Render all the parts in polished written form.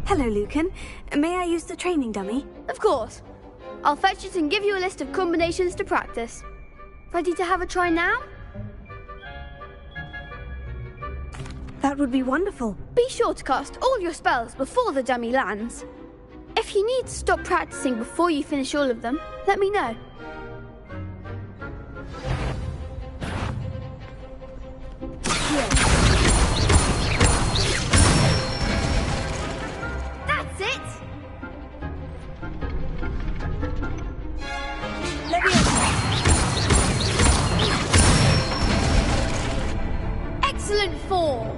Hello, Lucan. May I use the training dummy? Of course. I'll fetch it and give you a list of combinations to practice. Ready to have a try now? That would be wonderful. Be sure to cast all your spells before the dummy lands. If you need to stop practicing before you finish all of them, let me know. That's it! Excellent form!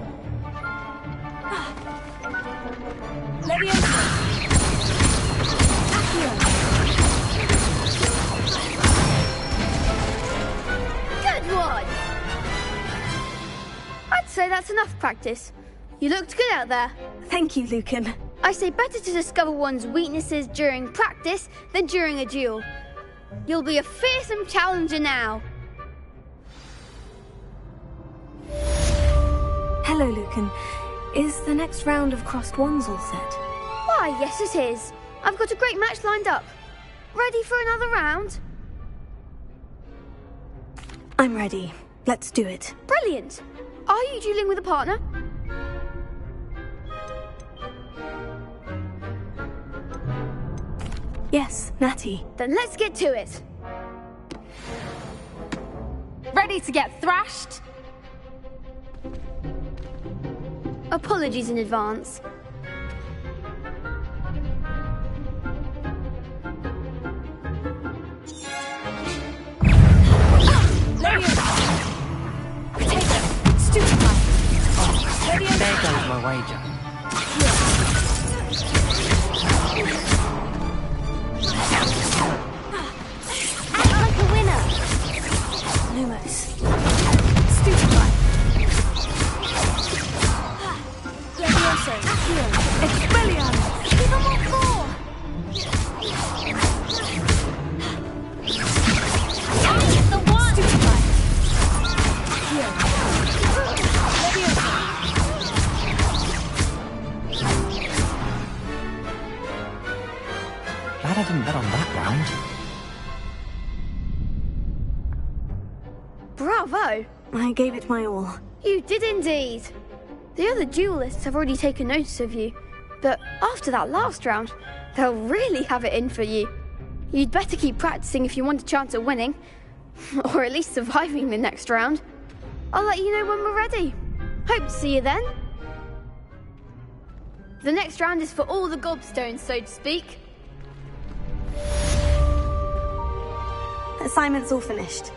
Good one! I'd say that's enough practice. You looked good out there. Thank you, Lucan. I say better to discover one's weaknesses during practice than during a duel. You'll be a fearsome challenger now. Hello, Lucan. Is the next round of crossed wands all set? Why, yes it is. I've got a great match lined up. Ready for another round? I'm ready. Let's do it. Brilliant. Are you dueling with a partner? Yes, Natty. Then let's get to it. Ready to get thrashed? Apologies in advance. There goes my wager. Act like a winner. Lumos. Stupefy. Levioso. Accio. Expelliarmus. Give them all four. Target the one. Stupefy. Accio. Levioso. Glad I didn't bet on that round. Bravo. I gave it my all. You did indeed. The other duelists have already taken notice of you, but after that last round, they'll really have it in for you. You'd better keep practicing if you want a chance at winning, or at least surviving the next round. I'll let you know when we're ready. Hope to see you then. The next round is for all the gobstones, so to speak. Assignment's all finished.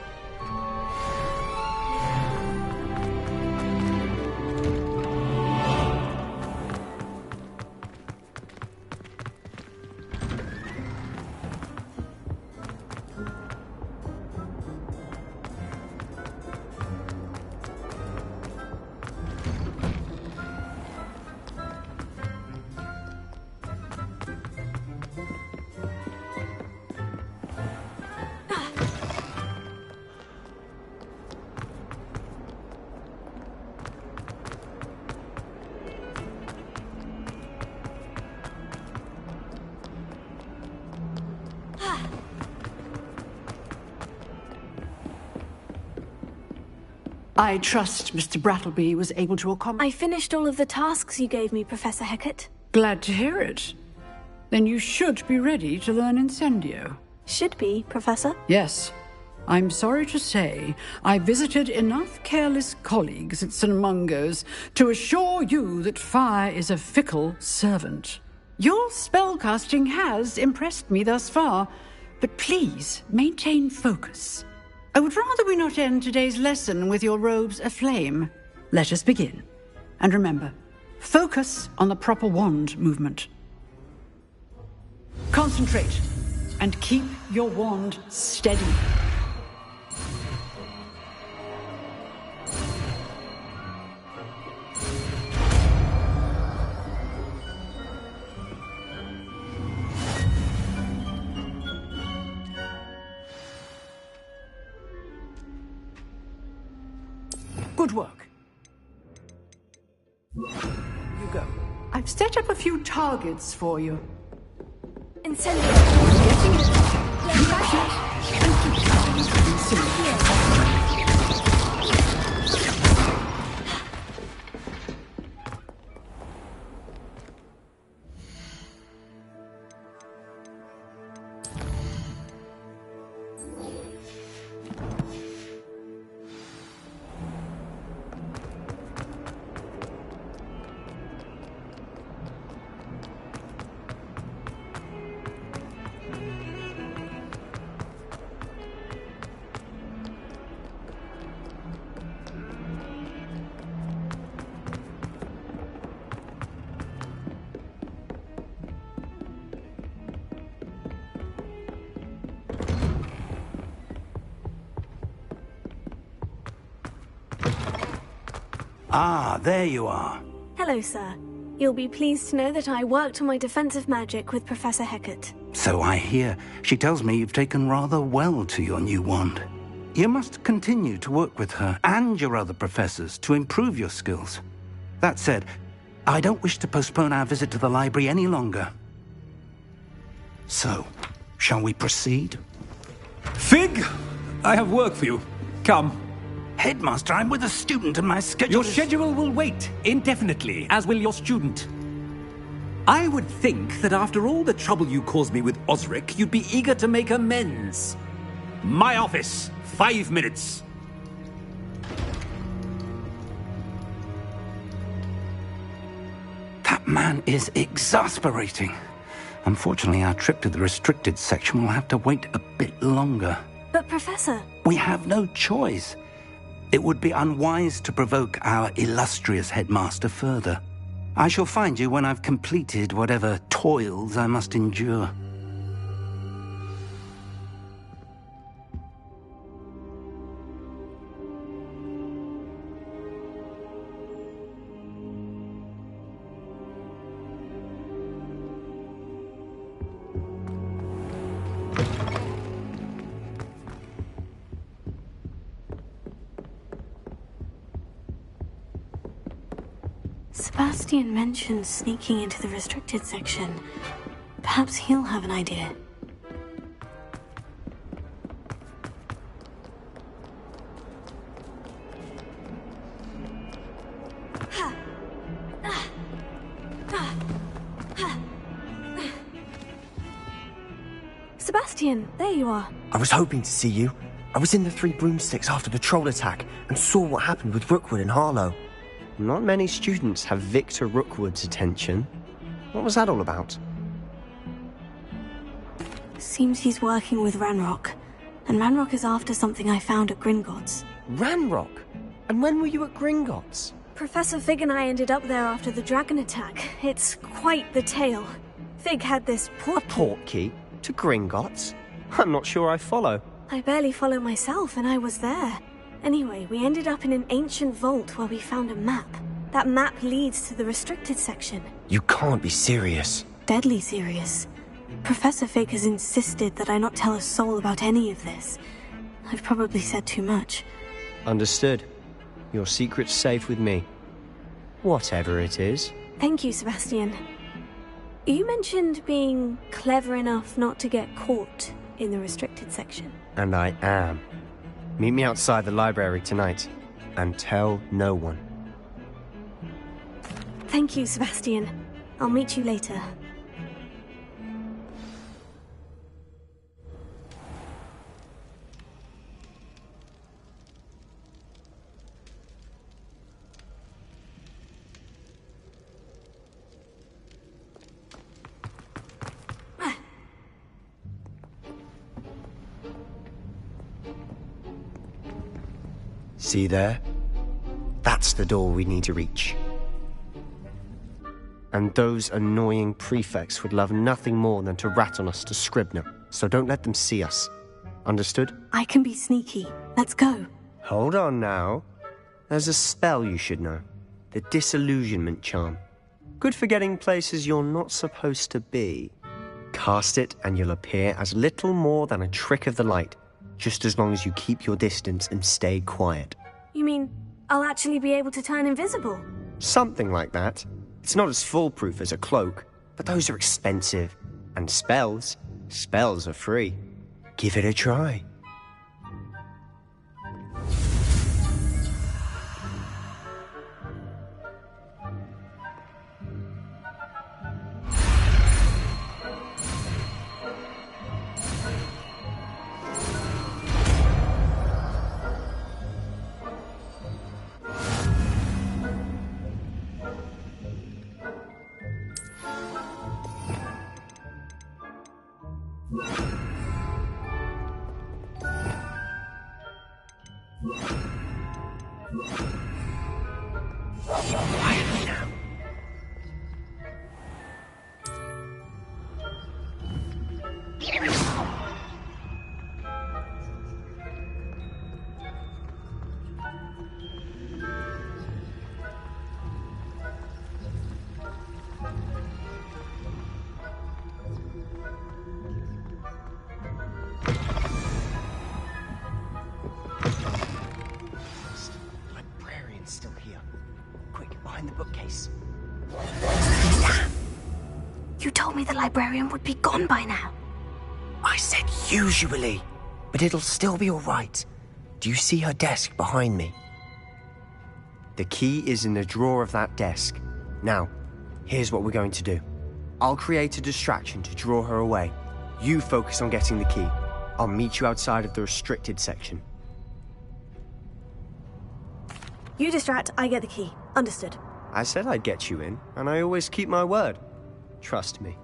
I trust Mr. Brattleby was able to accommodate. I finished all of the tasks you gave me, Professor Hecat. Glad to hear it. Then you should be ready to learn Incendio. Should be, Professor. Yes. I'm sorry to say, I visited enough careless colleagues at St. Mungo's to assure you that fire is a fickle servant. Your spellcasting has impressed me thus far, but please maintain focus. I would rather we not end today's lesson with your robes aflame. Let us begin. And remember, focus on the proper wand movement. Concentrate and keep your wand steady. Good work. You go. I've set up a few targets for you. Incendio. Getting it. Bash it. And keep trying to be similar. Ah, there you are. Hello, sir. You'll be pleased to know that I worked on my defensive magic with Professor Hecat. So I hear. She tells me you've taken rather well to your new wand. You must continue to work with her and your other professors to improve your skills. That said, I don't wish to postpone our visit to the library any longer. So, shall we proceed? Fig! I have work for you. Come. Headmaster, I'm with a student and my schedule Your schedule will wait indefinitely, as will your student. I would think that after all the trouble you caused me with Osric, you'd be eager to make amends. My office, 5 minutes. That man is exasperating. Unfortunately, our trip to the restricted section will have to wait a bit longer. But, Professor... We have no choice. It would be unwise to provoke our illustrious headmaster further. I shall find you when I've completed whatever toils I must endure. Sebastian mentioned sneaking into the restricted section. Perhaps he'll have an idea. Sebastian, there you are. I was hoping to see you. I was in the Three Broomsticks after the troll attack and saw what happened with Rookwood and Harlow. Not many students have Victor Rookwood's attention. What was that all about? Seems he's working with Ranrock. And Ranrock is after something I found at Gringotts. Ranrock? And when were you at Gringotts? Professor Fig and I ended up there after the dragon attack. It's quite the tale. Fig had this A portkey? To Gringotts? I'm not sure I follow. I barely follow myself, and I was there. Anyway, we ended up in an ancient vault where we found a map. That map leads to the restricted section. You can't be serious. Deadly serious. Professor Fig has insisted that I not tell a soul about any of this. I've probably said too much. Understood. Your secret's safe with me. Whatever it is. Thank you, Sebastian. You mentioned being clever enough not to get caught in the restricted section. And I am. Meet me outside the library tonight, and tell no one. Thank you, Sebastian. I'll meet you later. See there? That's the door we need to reach. And those annoying prefects would love nothing more than to rat on us to Scribner, so don't let them see us. Understood? I can be sneaky. Let's go. Hold on now. There's a spell you should know. The Disillusionment Charm. Good for getting places you're not supposed to be. Cast it and you'll appear as little more than a trick of the light, just as long as you keep your distance and stay quiet. You mean I'll actually be able to turn invisible? Something like that. It's not as foolproof as a cloak, but those are expensive. And spells are free. Give it a try. Still here. Quick, behind the bookcase. Damn! You told me the librarian would be gone by now. I said usually, but it'll still be all right. Do you see her desk behind me? The key is in the drawer of that desk. Now, here's what we're going to do. I'll create a distraction to draw her away. You focus on getting the key. I'll meet you outside of the restricted section. You distract, I get the key. Understood. I said I'd get you in, and I always keep my word. Trust me.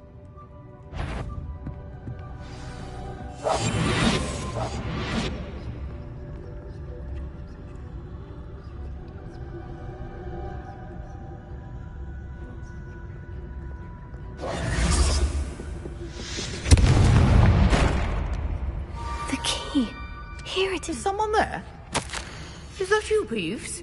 The key. Here it is. Is someone there? Is that you, Peeves?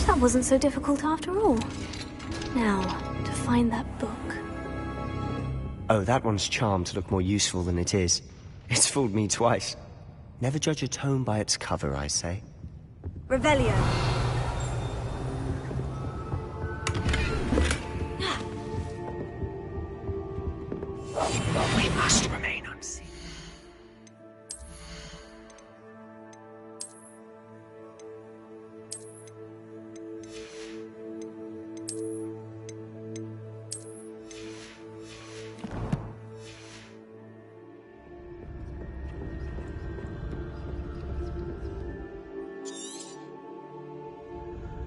That wasn't so difficult after all. Now, to find that book. Oh, that one's charmed to look more useful than it is. It's fooled me twice. Never judge a tome by its cover, I say. Revelio. We must remain unseen.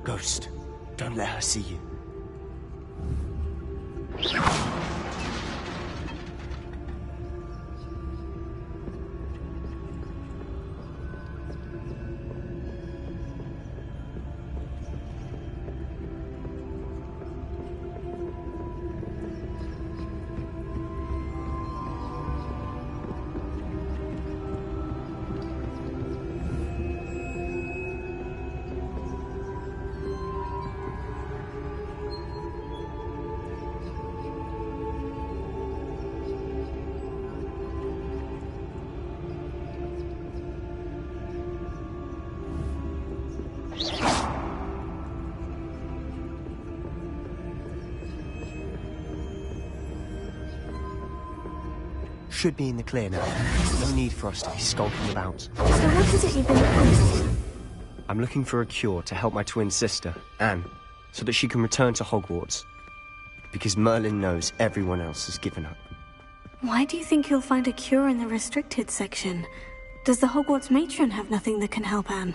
Ghost, don't let her see you. Should be in the clear now. No need for us to be skulking about. So what is it you've been looking for? I'm looking for a cure to help my twin sister, Anne, so that she can return to Hogwarts. Because Merlin knows everyone else has given up. Why do you think you'll find a cure in the restricted section? Does the Hogwarts matron have nothing that can help Anne?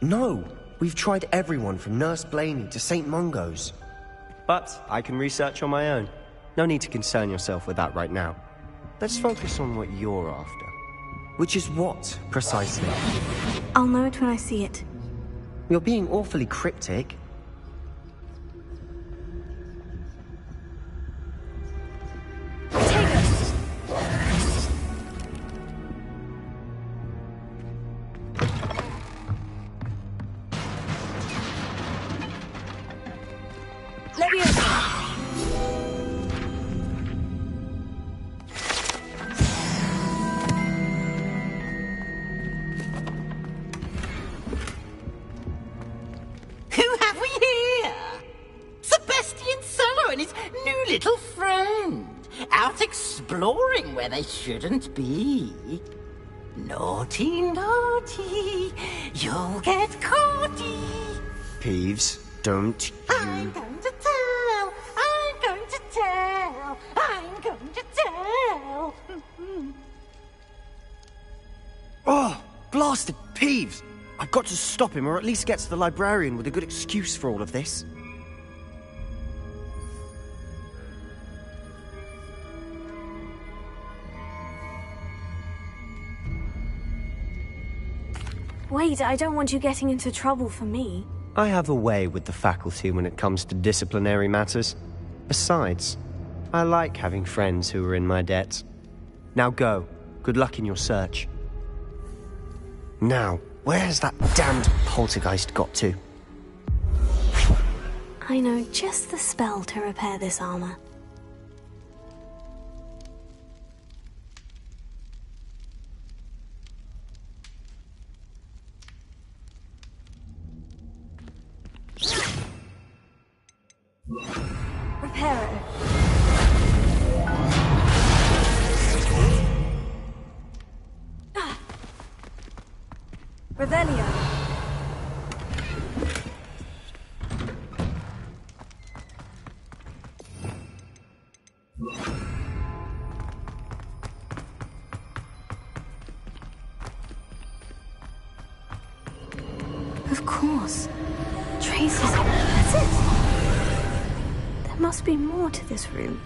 No! We've tried everyone from Nurse Blaney to St. Mungo's. But I can research on my own. No need to concern yourself with that right now. Let's focus on what you're after. Which is what, precisely? I'll know it when I see it. You're being awfully cryptic. Who have we here? Sebastian Solo and his new little friend. Out exploring where they shouldn't be. Naughty, naughty. You'll get caughty. Peeves, don't you... I'm going to tell. I'm going to tell. I'm going to tell. Oh, blasted Peeves! I've got to stop him, or at least get to the librarian with a good excuse for all of this. Wait, I don't want you getting into trouble for me. I have a way with the faculty when it comes to disciplinary matters. Besides, I like having friends who are in my debt. Now go. Good luck in your search. Now, where has that damned poltergeist got to? I know just the spell to repair this armor. Reparo. Revelio. Of course. Traces. That's it. There must be more to this room.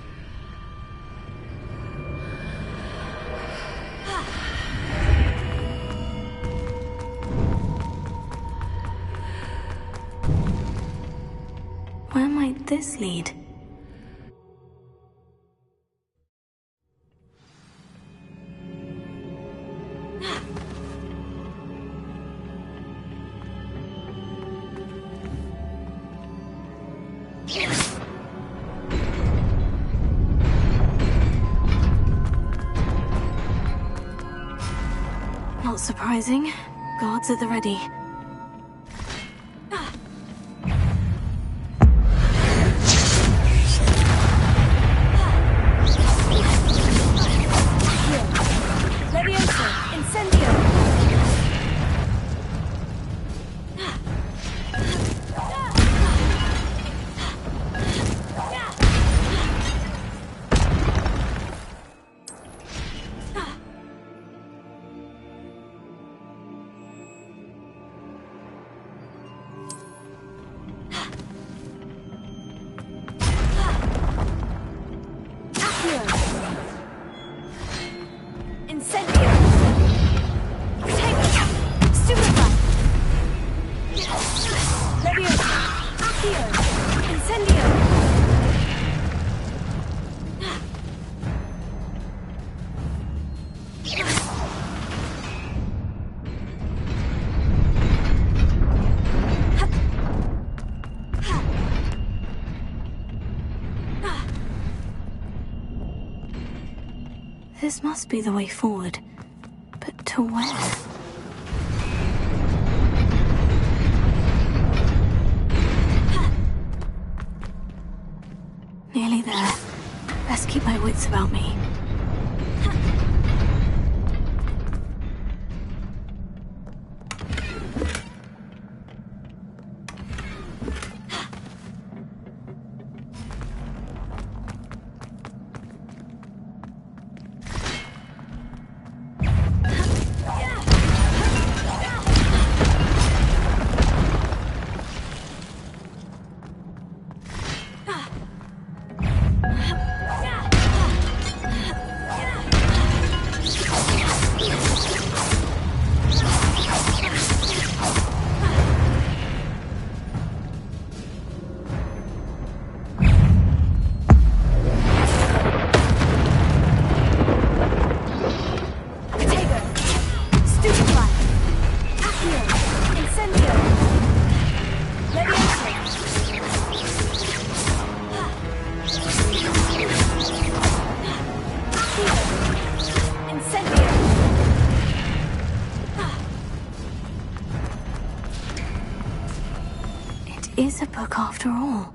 Where might this lead? Not surprising. Guards at the ready. This must be the way forward. But to where? Nearly there. Best keep my wits about me. is a book after all.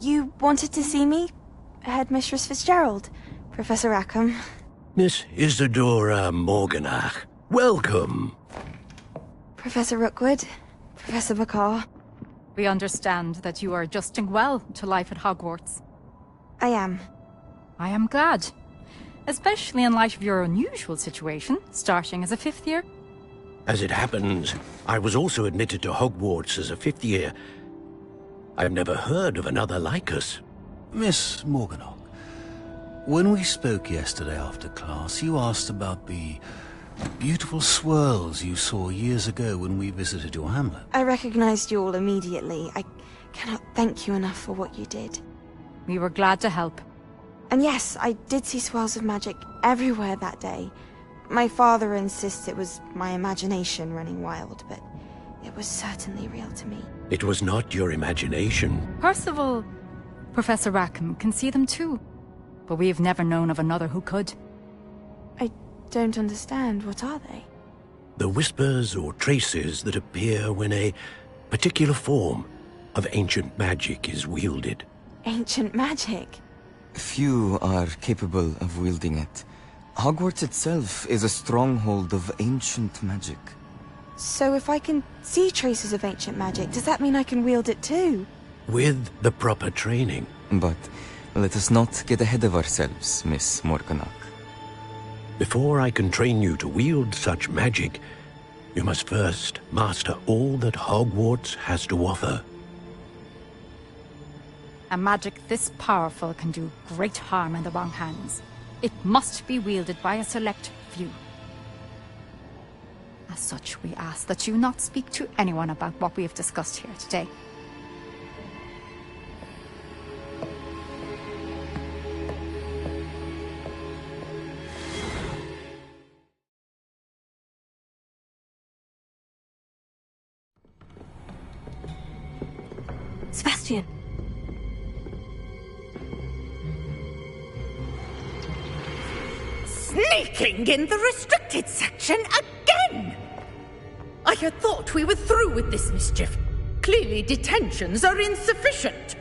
You wanted to see me? Headmistress Fitzgerald? Professor Rackham? Miss Isadora Morganach, welcome. Professor Rookwood? Professor McCaw? We understand that you are adjusting well to life at Hogwarts. I am. I am glad. Especially in light of your unusual situation, starting as a 5th year. As it happens, I was also admitted to Hogwarts as a 5th year. I've never heard of another like us. Miss Morganach, when we spoke yesterday after class, you asked about the beautiful swirls you saw years ago when we visited your hamlet. I recognized you all immediately. I cannot thank you enough for what you did. We were glad to help. And yes, I did see swirls of magic everywhere that day. My father insists it was my imagination running wild, but it was certainly real to me. It was not your imagination. Percival, Professor Rackham can see them too. But we have never known of another who could. I don't understand. What are they? The whispers or traces that appear when a particular form of ancient magic is wielded. Ancient magic? Few are capable of wielding it. Hogwarts itself is a stronghold of ancient magic. So if I can see traces of ancient magic, does that mean I can wield it too? With the proper training. But let us not get ahead of ourselves, Miss Morganach. Before I can train you to wield such magic, you must first master all that Hogwarts has to offer. A magic this powerful can do great harm in the wrong hands. It must be wielded by a select few. As such, we ask that you not speak to anyone about what we have discussed here today. Sebastian. Sneaking in the restricted section again! I had thought we were through with this mischief. Clearly detentions are insufficient.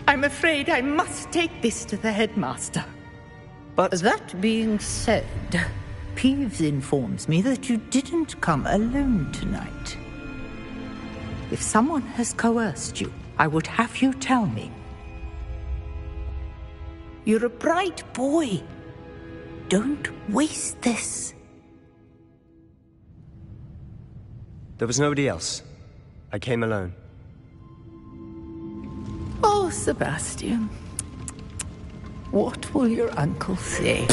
I'm afraid I must take this to the headmaster. But that being said, Peeves informs me that you didn't come alone tonight. If someone has coerced you, I would have you tell me. You're a bright boy. Don't waste this. There was nobody else. I came alone. Oh, Sebastian. What will your uncle say?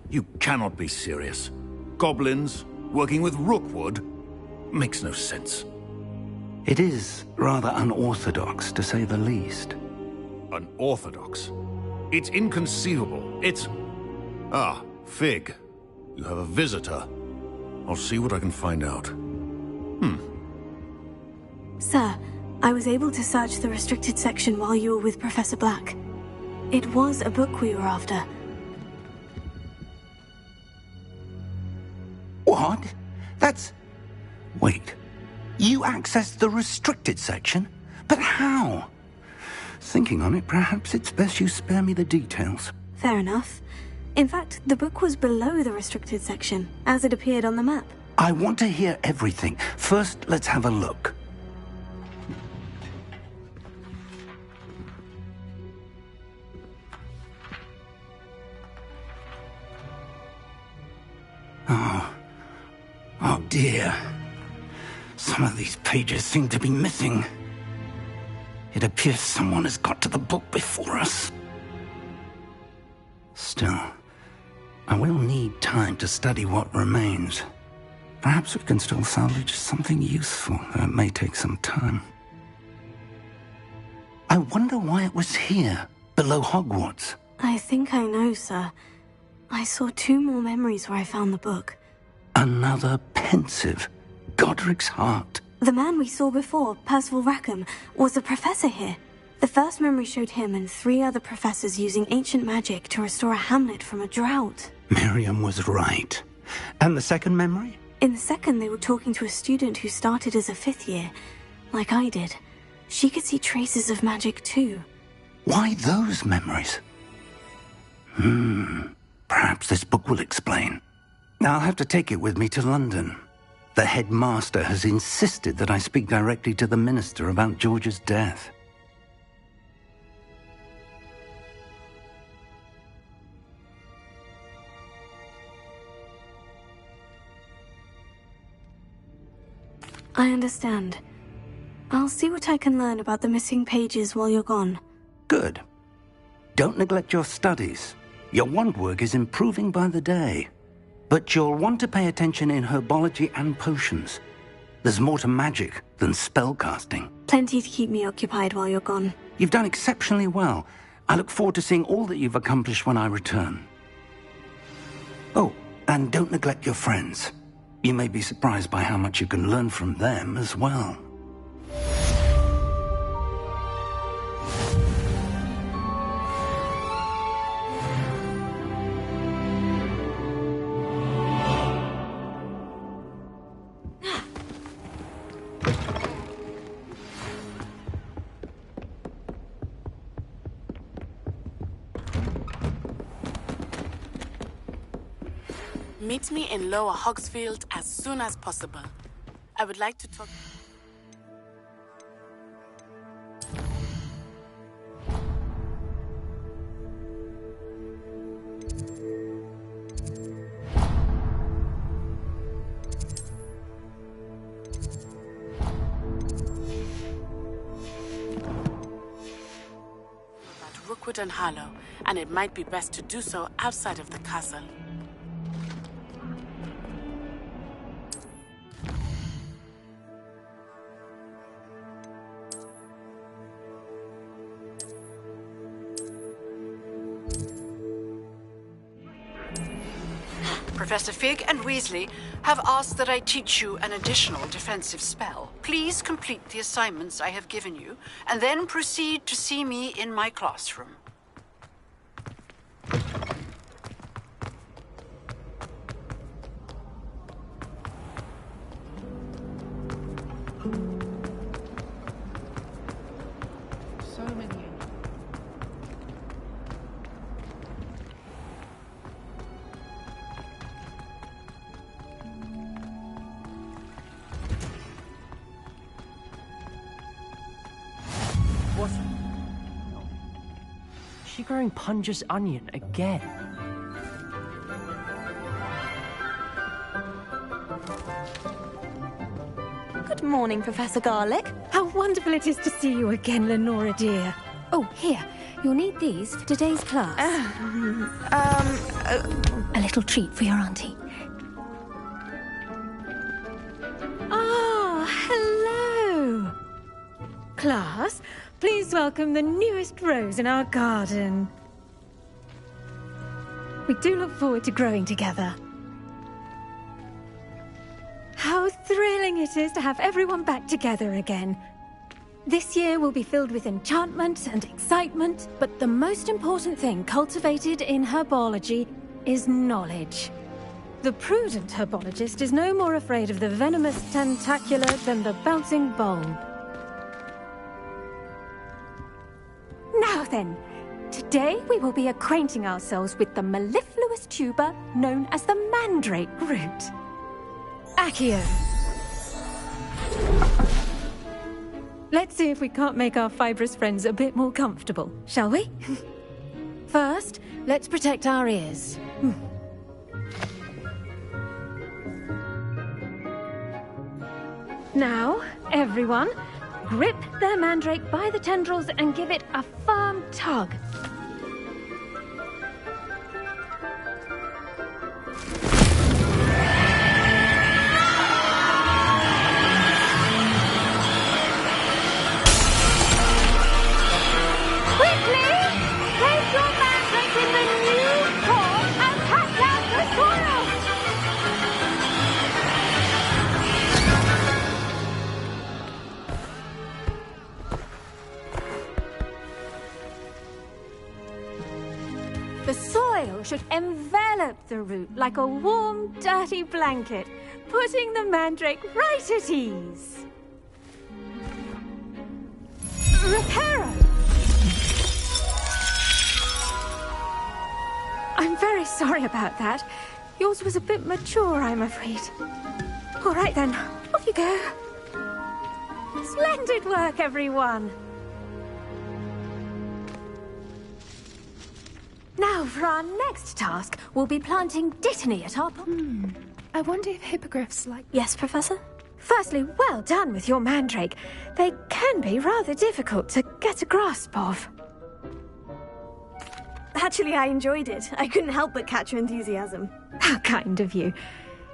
You cannot be serious. Goblins working with Rookwood makes no sense. It is rather unorthodox, to say the least. Unorthodox? It's inconceivable. It's... Ah, Fig. You have a visitor. I'll see what I can find out. Sir, I was able to search the restricted section while you were with Professor Black. It was a book we were after. What? That's... Wait. You accessed the restricted section? But how? Thinking on it, perhaps it's best you spare me the details. Fair enough. In fact, the book was below the restricted section, as it appeared on the map. I want to hear everything. First, let's have a look. Oh dear. Some of these pages seem to be missing. It appears someone has got to the book before us. Still, I will need time to study what remains. Perhaps we can still salvage something useful, though it may take some time. I wonder why it was here, below Hogwarts. I think I know, sir. I saw 2 more memories where I found the book. Another pensive. Godric's heart. The man we saw before, Percival Rackham, was a professor here. The first memory showed him and 3 other professors using ancient magic to restore a hamlet from a drought. Miriam was right. And the second memory? In the second, they were talking to a student who started as a 5th year, like I did. She could see traces of magic too. Why those memories? Perhaps this book will explain. I'll have to take it with me to London. The headmaster has insisted that I speak directly to the minister about George's death. I understand. I'll see what I can learn about the missing pages while you're gone. Good. Don't neglect your studies. Your wand work is improving by the day. But you'll want to pay attention in herbology and potions. There's more to magic than spellcasting. Plenty to keep me occupied while you're gone. You've done exceptionally well. I look forward to seeing all that you've accomplished when I return. Oh, And don't neglect your friends. You may be surprised by how much you can learn from them as well. Meet me in Lower Hogsfield as soon as possible. I would like to talk about Rookwood and Harlow, and it might be best to do so outside of the castle. Professor Fig and Weasley have asked that I teach you an additional defensive spell. Please complete the assignments I have given you, and then proceed to see me in my classroom. So many. What? Is she growing Punja's onion again? Good morning, Professor Garlick. How wonderful it is to see you again, Lenora dear. Oh, here. You'll need these for today's class. A little treat for your auntie. Ah, hello. Class, please welcome the newest rose in our garden. We do look forward to growing together. How thrilling it is to have everyone back together again. This year will be filled with enchantment and excitement, but the most important thing cultivated in herbology is knowledge. The prudent herbologist is no more afraid of the venomous tentacula than the bouncing bulb. Now then, today we will be acquainting ourselves with the mellifluous tuber known as the mandrake root. Accio. Let's see if we can't make our fibrous friends a bit more comfortable, shall we? First, let's protect our ears. Now, everyone, grip their mandrake by the tendrils and give it a firm tug. The soil should envelop the root like a warm, dirty blanket, putting the mandrake right at ease. Reparo! I'm very sorry about that. Yours was a bit mature, I'm afraid. All right then, off you go. Splendid work, everyone. Now, for our next task, we'll be planting dittany at our... I wonder if hippogriffs like... Yes, Professor? Firstly, well done with your mandrake. They can be rather difficult to get a grasp of. Actually, I enjoyed it. I couldn't help but catch your enthusiasm. How kind of you.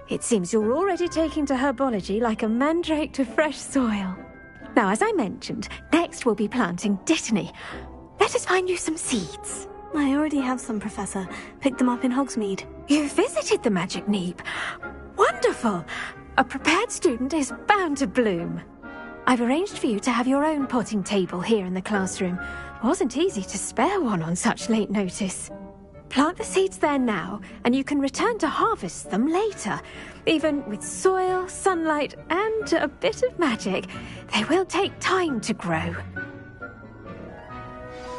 It seems you're already taking to herbology like a mandrake to fresh soil. Now, as I mentioned, next we'll be planting dittany. Let us find you some seeds. I already have some, Professor. Picked them up in Hogsmeade. You visited the Magic Neep. Wonderful! A prepared student is bound to bloom. I've arranged for you to have your own potting table here in the classroom. It wasn't easy to spare one on such late notice. Plant the seeds there now, and you can return to harvest them later. Even with soil, sunlight, and a bit of magic, they will take time to grow.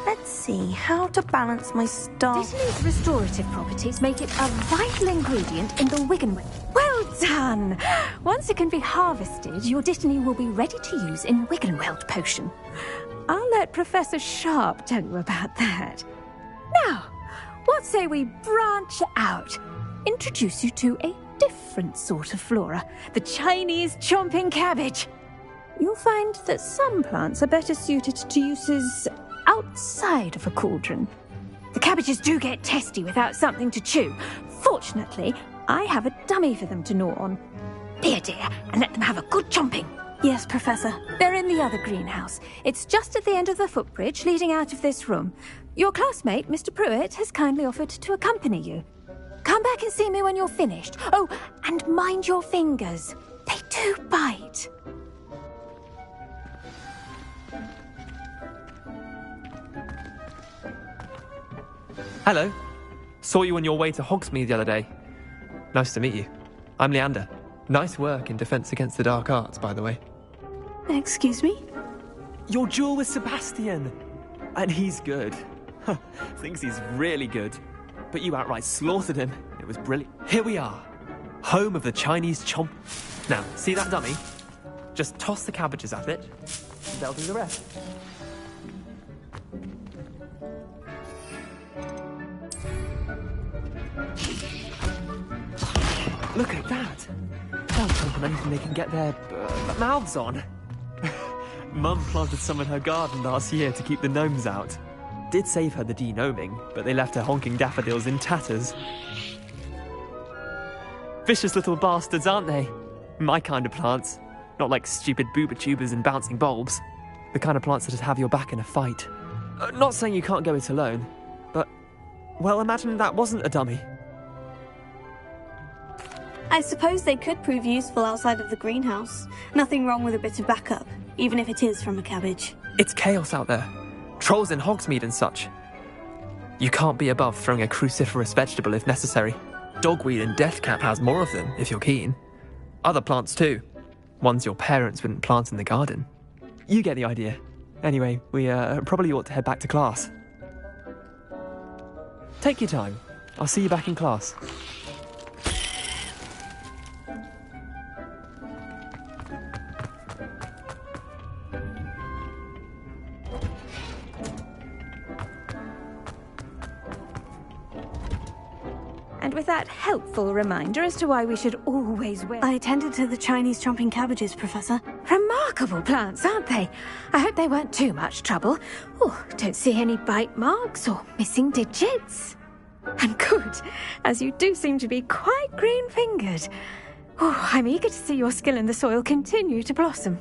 Let's see, how to balance my star... Dittany's restorative properties make it a vital ingredient in the Wiggenweld. Well done! Once it can be harvested, your Dittany will be ready to use in Wiggenweld potion. I'll let Professor Sharp tell you about that. Now, what say we branch out? Introduce you to a different sort of flora, the Chinese chomping cabbage. You'll find that some plants are better suited to uses outside of a cauldron. The cabbages do get testy without something to chew. Fortunately, I have a dummy for them to gnaw on. Be a dear and let them have a good chomping. Yes, Professor. They're in the other greenhouse. It's just at the end of the footbridge leading out of this room. Your classmate, Mr. Pruitt, has kindly offered to accompany you. Come back and see me when you're finished. Oh, and mind your fingers. They do bite. Hello. Saw you on your way to Hogsmeade the other day. Nice to meet you. I'm Leander. Nice work in Defense Against the Dark Arts, by the way. Excuse me? Your duel with Sebastian. And he's good. Thinks he's really good. But you outright slaughtered him. It was brilliant. Here we are. Home of the Chinese chomp. Now, see that dummy? Just toss the cabbages at it. And they'll do the rest. Look at that! They'll jump on anything they can get their mouths on. Mum planted some in her garden last year to keep the gnomes out. Did save her the de-gnoming, but they left her honking daffodils in tatters. Vicious little bastards, aren't they? My kind of plants. Not like stupid booba tubers and bouncing bulbs. The kind of plants that'd have your back in a fight. Not saying you can't go it alone, but... well, imagine that wasn't a dummy. I suppose they could prove useful outside of the greenhouse. Nothing wrong with a bit of backup, even if it is from a cabbage. It's chaos out there. Trolls in Hogsmeade and such. You can't be above throwing a cruciferous vegetable if necessary. Dogweed and deathcap has more of them, if you're keen. Other plants too. Ones your parents wouldn't plant in the garden. You get the idea. Anyway, we probably ought to head back to class. Take your time. I'll see you back in class. And with that helpful reminder as to why we should always wear... I attended to the Chinese chomping cabbages, Professor. Remarkable plants, aren't they? I hope they weren't too much trouble. Oh, don't see any bite marks or missing digits. And good, as you do seem to be quite green-fingered. Oh, I'm eager to see your skill in the soil continue to blossom.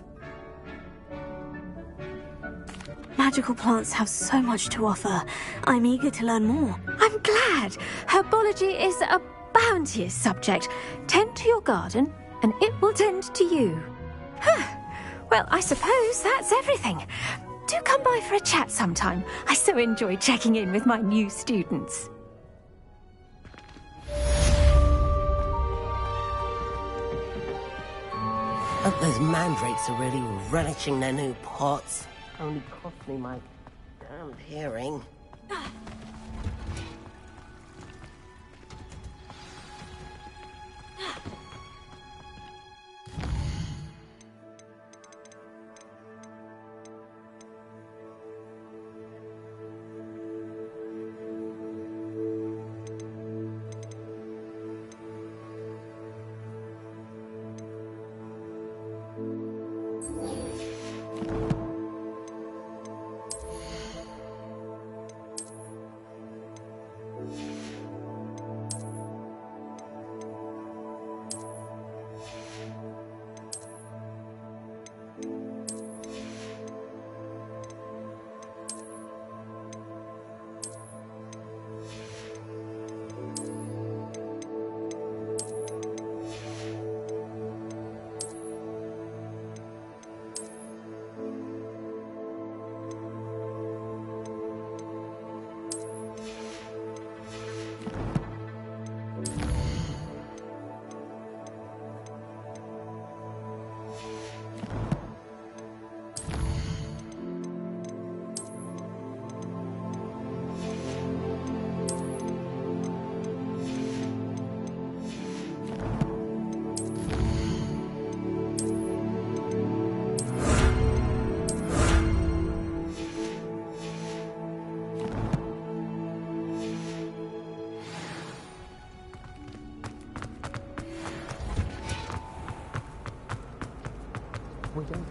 Magical plants have so much to offer. I'm eager to learn more. I'm glad. Herbology is a bounteous subject. Tend to your garden, and it will tend to you. Well, I suppose that's everything. Do come by for a chat sometime. I so enjoy checking in with my new students. Hope those mandrakes are really relishing their new pots. Only cost me my damned hearing. We don't.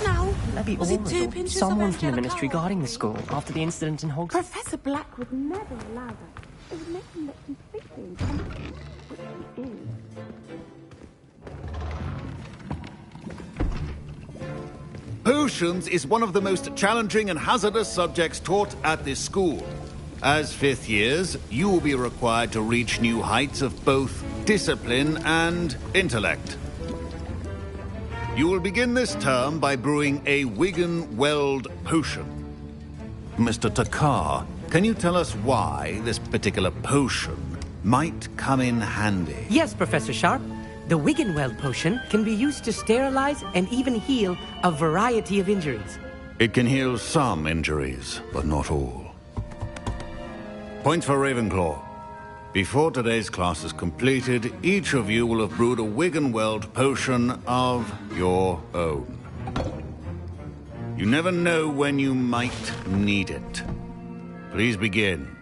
Now, Maybe was it 2 pinches someone of from the extra ministry alcohol? guarding the school after the incident in Hogwarts. Professor Black would never allow that. It would make him look completely incompetent, which he is. Potions is one of the most challenging and hazardous subjects taught at this school. As fifth years, you will be required to reach new heights of both discipline and intellect. You will begin this term by brewing a Wigan-Weld potion. Mr. Takar, can you tell us why this particular potion might come in handy? Yes, Professor Sharp. The Wigan-Weld potion can be used to sterilize and even heal a variety of injuries. It can heal some injuries, but not all. Points for Ravenclaw. Before today's class is completed, each of you will have brewed a Wigan-Weld potion of your own. You never know when you might need it. Please begin.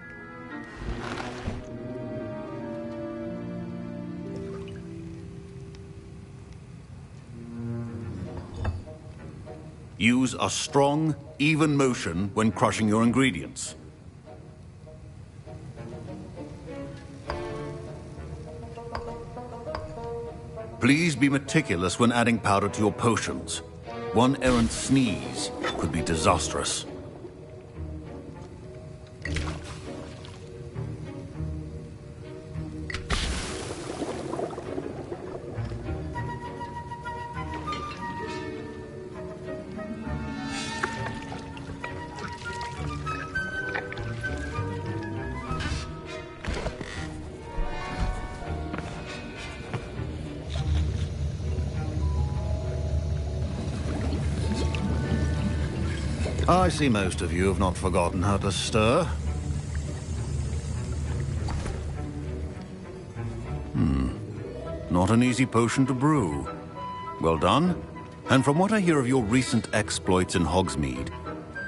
Use a strong, even motion when crushing your ingredients. Please be meticulous when adding powder to your potions. One errant sneeze could be disastrous. I see most of you have not forgotten how to stir. Not an easy potion to brew. Well done. And from what I hear of your recent exploits in Hogsmeade,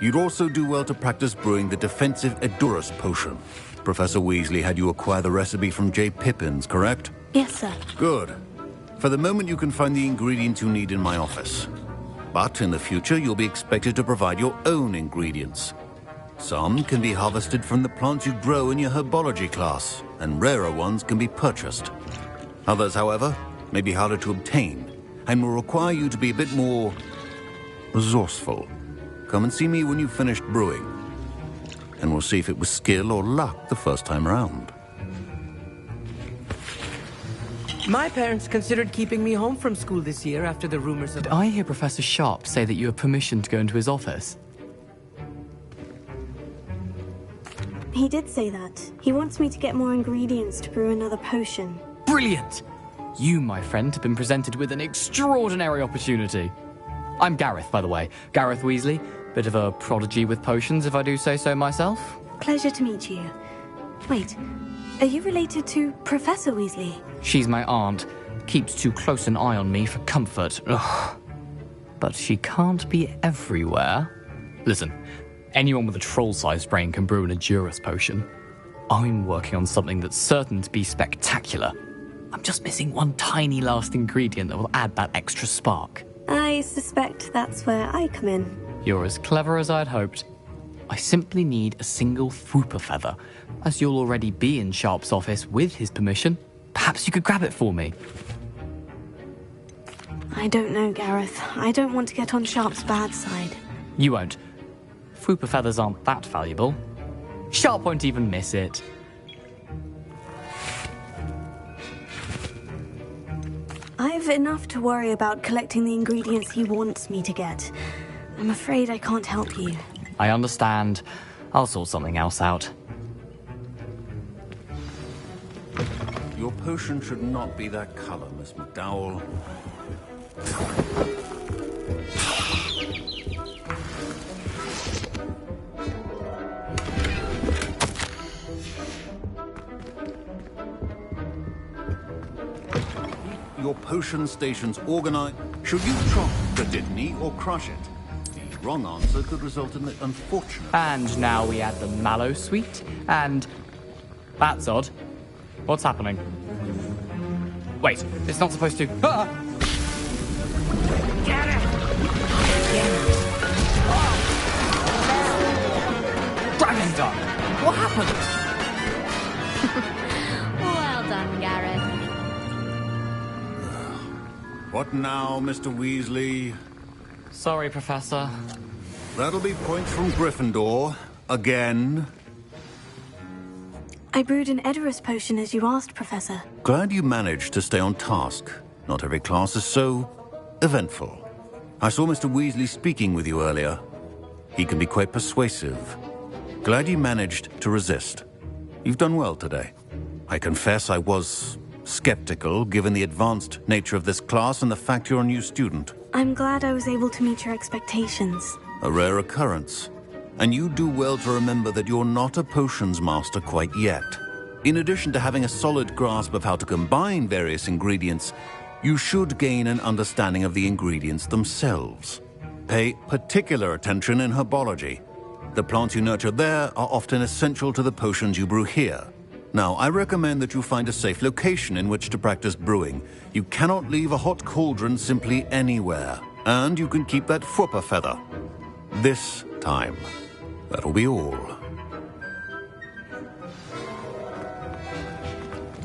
you'd also do well to practice brewing the defensive Edurus potion. Professor Weasley had you acquire the recipe from J. Pippins, correct? Yes, sir. Good. For the moment, you can find the ingredients you need in my office. But in the future, you'll be expected to provide your own ingredients. Some can be harvested from the plants you grow in your herbology class, and rarer ones can be purchased. Others, however, may be harder to obtain, and will require you to be a bit more resourceful. Come and see me when you've finished brewing, and we'll see if it was skill or luck the first time around. My parents considered keeping me home from school this year after the rumors of... Did I hear Professor Sharp say that you have permission to go into his office? He did say that. He wants me to get more ingredients to brew another potion. Brilliant! You, my friend, have been presented with an extraordinary opportunity. I'm Gareth, by the way. Gareth Weasley. Bit of a prodigy with potions, if I do say so myself. Pleasure to meet you. Wait, are you related to Professor Weasley? She's my aunt. Keeps too close an eye on me for comfort. Ugh. But she can't be everywhere. Listen, anyone with a troll-sized brain can brew an Edurus potion. I'm working on something that's certain to be spectacular. I'm just missing one tiny last ingredient that will add that extra spark. I suspect that's where I come in. You're as clever as I'd hoped. I simply need a single Fwooper feather. As you'll already be in Sharp's office with his permission, perhaps you could grab it for me. I don't know, Gareth. I don't want to get on Sharp's bad side. You won't. Fwooper feathers aren't that valuable. Sharp won't even miss it. I've enough to worry about collecting the ingredients he wants me to get. I'm afraid I can't help you. I understand. I'll sort something else out. Your potion should not be that color, Miss McDowell. Your potion station's organized. Should you chop the Dittany or crush it? wrong answer could result in the unfortunate... And now we add the mallow sweet, and... That's odd. What's happening? Wait, it's not supposed to... Ah! Get it! Dragon Duck! What happened? Well done, Gareth. What now, Mr. Weasley? Sorry, Professor. That'll be points from Gryffindor. Again. I brewed an Edorus potion as you asked, Professor. Glad you managed to stay on task. Not every class is so... eventful. I saw Mr. Weasley speaking with you earlier. He can be quite persuasive. Glad you managed to resist. You've done well today. I confess I was skeptical, given the advanced nature of this class and the fact you're a new student. I'm glad I was able to meet your expectations. A rare occurrence. And you do well to remember that you're not a potions master quite yet. In addition to having a solid grasp of how to combine various ingredients, you should gain an understanding of the ingredients themselves. Pay particular attention in herbology. The plants you nurture there are often essential to the potions you brew here. Now, I recommend that you find a safe location in which to practice brewing. You cannot leave a hot cauldron simply anywhere. And you can keep that Fwooper feather. This time. That'll be all.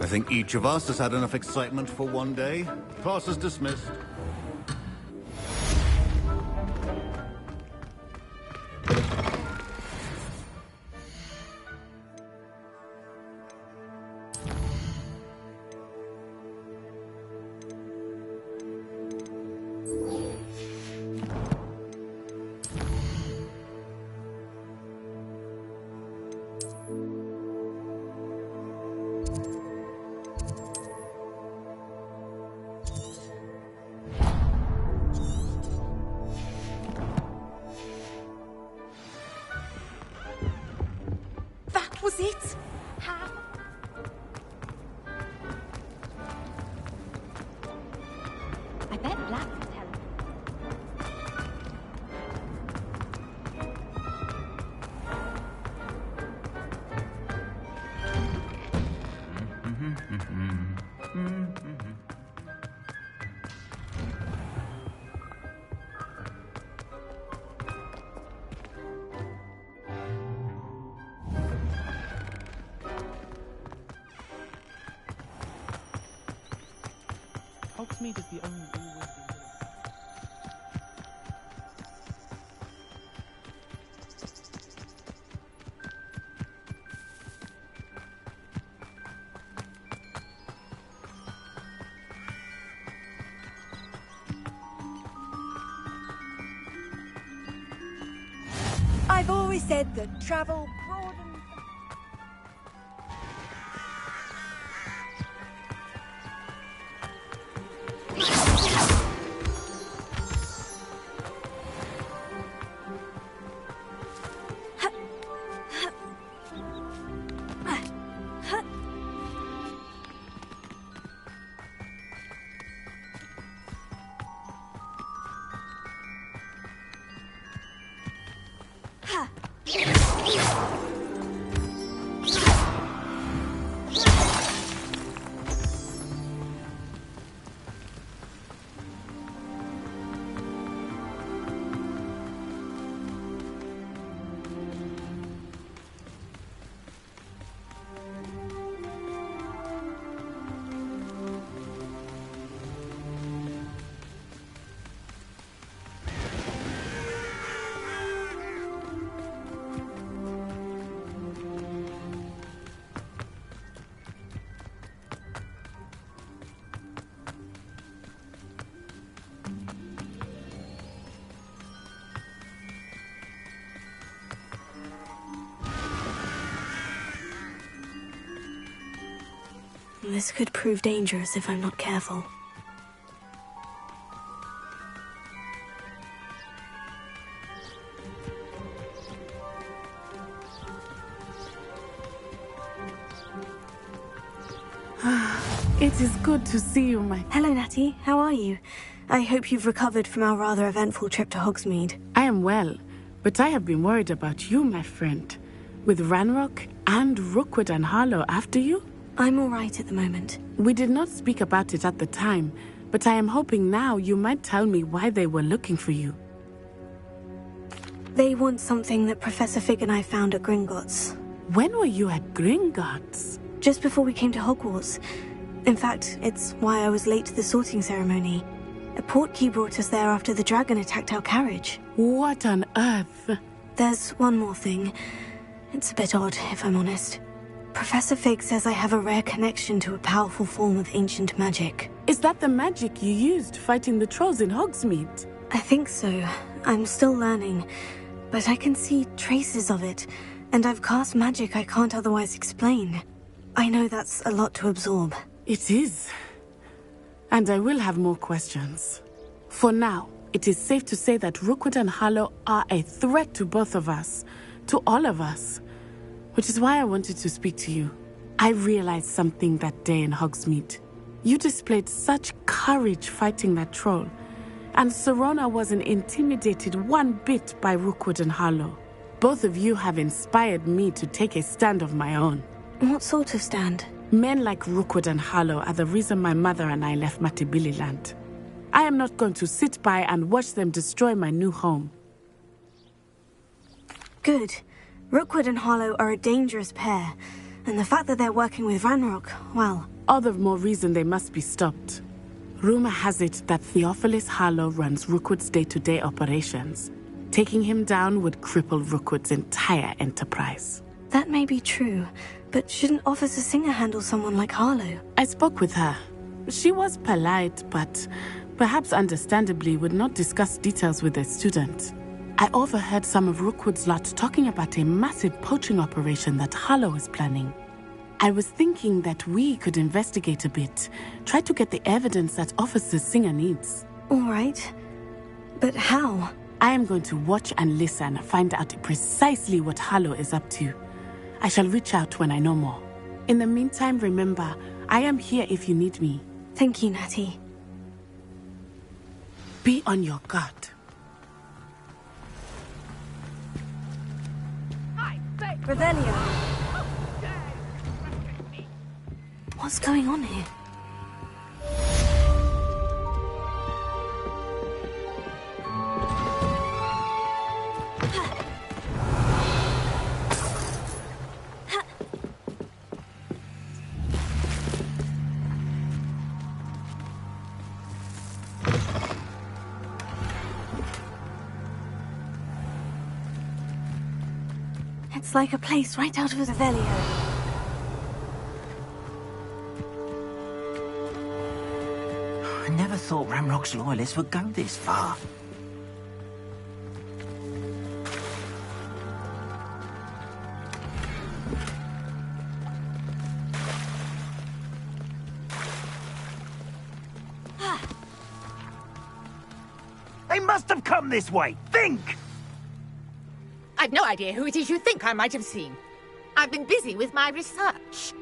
I think each of us has had enough excitement for one day. Class is dismissed. That was it? How? I bet Black could tell him. Hogsmeade is the only always I've always said that travel broadens... This could prove dangerous if I'm not careful. It is good to see you, my... Hello, Natty. How are you? I hope you've recovered from our rather eventful trip to Hogsmeade. I am well, but I have been worried about you, my friend. With Ranrock and Rookwood and Harlow after you? I'm all right at the moment. We did not speak about it at the time, but I am hoping now you might tell me why they were looking for you. They want something that Professor Fig and I found at Gringotts. When were you at Gringotts? Just before we came to Hogwarts. In fact, it's why I was late to the sorting ceremony. A portkey brought us there after the dragon attacked our carriage. What on earth? There's one more thing. It's a bit odd, if I'm honest. Professor Fig says I have a rare connection to a powerful form of ancient magic. Is that the magic you used fighting the trolls in Hogsmeade? I think so. I'm still learning, but I can see traces of it, and I've cast magic I can't otherwise explain. I know that's a lot to absorb. It is. And I will have more questions. For now, it is safe to say that Rookwood and Harlow are a threat to both of us, to all of us. Which is why I wanted to speak to you. I realized something that day in Hogsmeade. You displayed such courage fighting that troll, and Serona wasn't intimidated one bit by Rookwood and Harlow. Both of you have inspired me to take a stand of my own. What sort of stand? Men like Rookwood and Harlow are the reason my mother and I left Matibili-land. I am not going to sit by and watch them destroy my new home. Good. Rookwood and Harlow are a dangerous pair, and the fact that they're working with Ranrock, well... All the more reason they must be stopped. Rumor has it that Theophilus Harlow runs Rookwood's day-to-day operations. Taking him down would cripple Rookwood's entire enterprise. That may be true, but shouldn't Officer Singer handle someone like Harlow? I spoke with her. She was polite, but perhaps understandably would not discuss details with a student. I overheard some of Rookwood's lot talking about a massive poaching operation that Harlow is planning. I was thinking that we could investigate a bit, try to get the evidence that Officer Singer needs. All right. But how? I am going to watch and listen, find out precisely what Harlow is up to. I shall reach out when I know more. In the meantime, remember, I am here if you need me. Thank you, Natty. Be on your guard. Revelio. What's going on here? It's like a place right out of Revelio. I never thought Ranrock's loyalists would go this far. They must have come this way. Think! I've no idea who it is you think I might have seen. I've been busy with my research.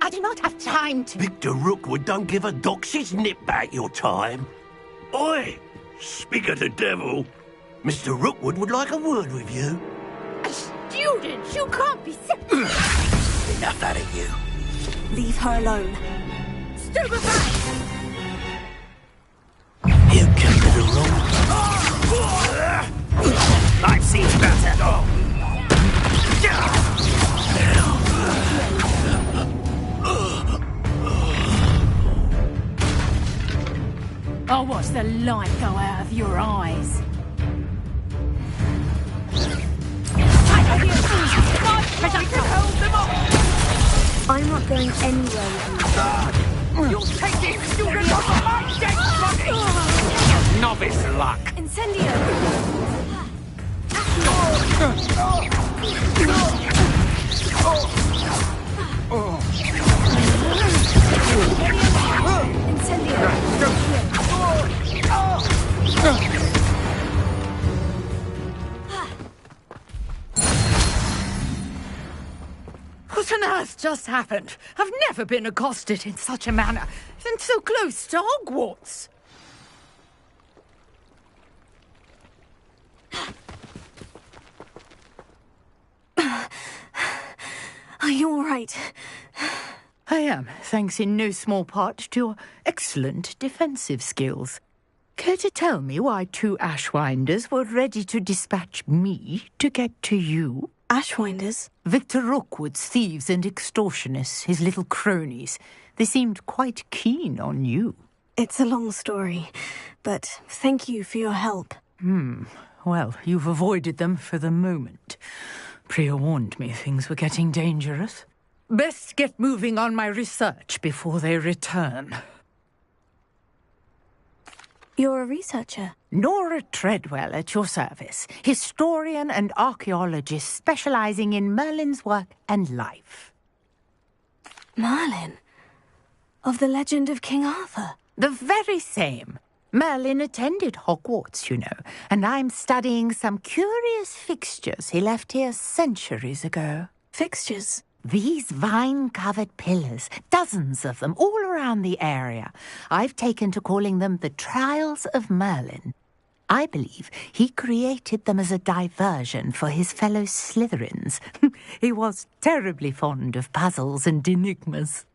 I do not have time to... Victor Rookwood don't give a doxy's nip back your time. Oi! Speak of the devil. Mr. Rookwood would like a word with you. A student? You can't be sick. Enough out of you. Leave her alone. Stupefy! You come to the wrong... I've seen better. I'll watch the light go out of your eyes. I'm not going anywhere with you. You'll take this student off of my dead body! Novice luck. Incendio! What on earth just happened? I've never been accosted in such a manner, and so close to Hogwarts. Are you all right? I am, thanks in no small part to your excellent defensive skills. Care to tell me why 2 Ashwinders were ready to dispatch me to get to you? Ashwinders? Victor Rookwood's thieves and extortionists, his little cronies. They seemed quite keen on you. It's a long story, but thank you for your help. Well, you've avoided them for the moment. Priya warned me things were getting dangerous. Best get moving on my research before they return. You're a researcher? Nora Treadwell at your service, historian and archaeologist specializing in Merlin's work and life. Merlin? Of the legend of King Arthur? The very same. Merlin attended Hogwarts, you know, and I'm studying some curious fixtures he left here centuries ago. Fixtures? These vine-covered pillars, dozens of them, all around the area. I've taken to calling them the Trials of Merlin. I believe he created them as a diversion for his fellow Slytherins. He was terribly fond of puzzles and enigmas.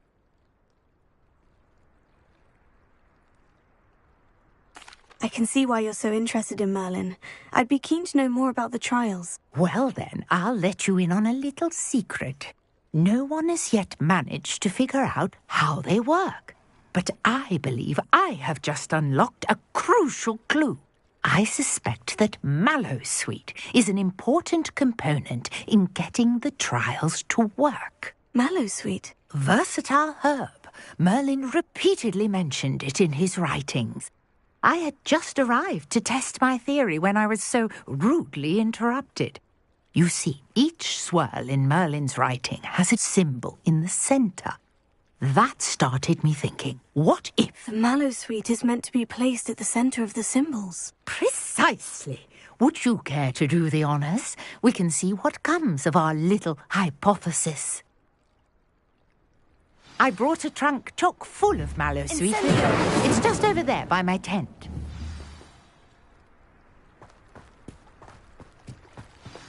I can see why you're so interested in Merlin. I'd be keen to know more about the trials. Well then, I'll let you in on a little secret. No one has yet managed to figure out how they work. But I believe I have just unlocked a crucial clue. I suspect that Mallowsweet is an important component in getting the trials to work. Mallowsweet? Versatile herb. Merlin repeatedly mentioned it in his writings. I had just arrived to test my theory when I was so rudely interrupted. You see, each swirl in Merlin's writing has a symbol in the centre. That started me thinking, what if... The Mallowsweet is meant to be placed at the centre of the symbols. Precisely. Would you care to do the honours? We can see what comes of our little hypothesis. I brought a trunk chock full of Mallowsweet. It's just over there by my tent.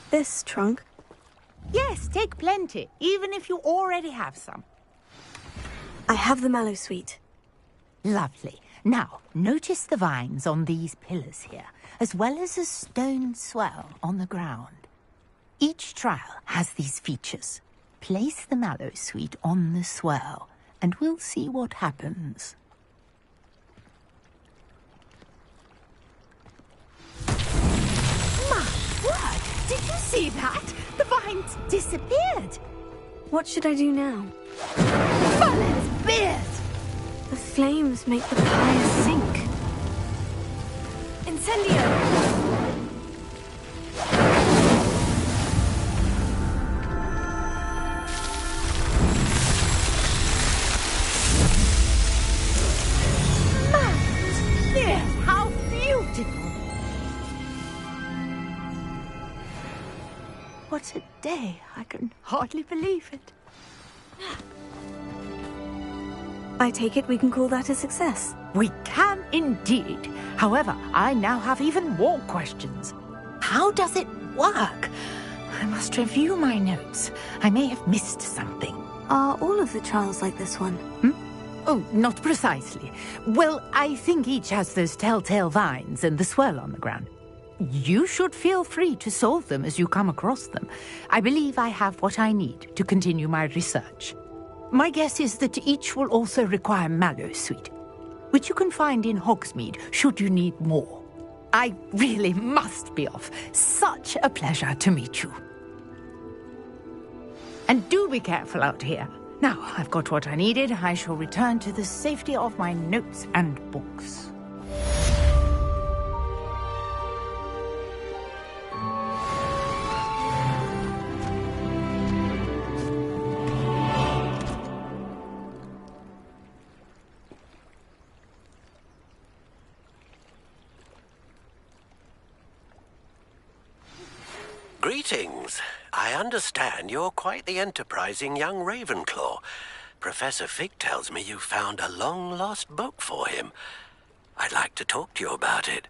This trunk? Yes, take plenty, even if you already have some. I have the Mallowsweet. Lovely. Now, notice the vines on these pillars here, as well as a stone swell on the ground. Each trial has these features. Place the Mallowsweet on the swirl, and we'll see what happens. My word! Did you see that? The vines disappeared! What should I do now? Merlin's beard! The flames make the pyre sink. Incendio! How beautiful! What a day! I can hardly believe it. I take it we can call that a success. We can indeed. However, I now have even more questions. How does it work? I must review my notes. I may have missed something. Are all of the trials like this one? Oh, not precisely. Well, I think each has those telltale vines and the swirl on the ground. You should feel free to solve them as you come across them. I believe I have what I need to continue my research. My guess is that each will also require Mallowsweet, which you can find in Hogsmeade should you need more. I really must be off. Such a pleasure to meet you. And do be careful out here. Now, I've got what I needed. I shall return to the safety of my notes and books. Greetings. I understand you're quite the enterprising young Ravenclaw. Professor Fig tells me you found a long-lost book for him. I'd like to talk to you about it.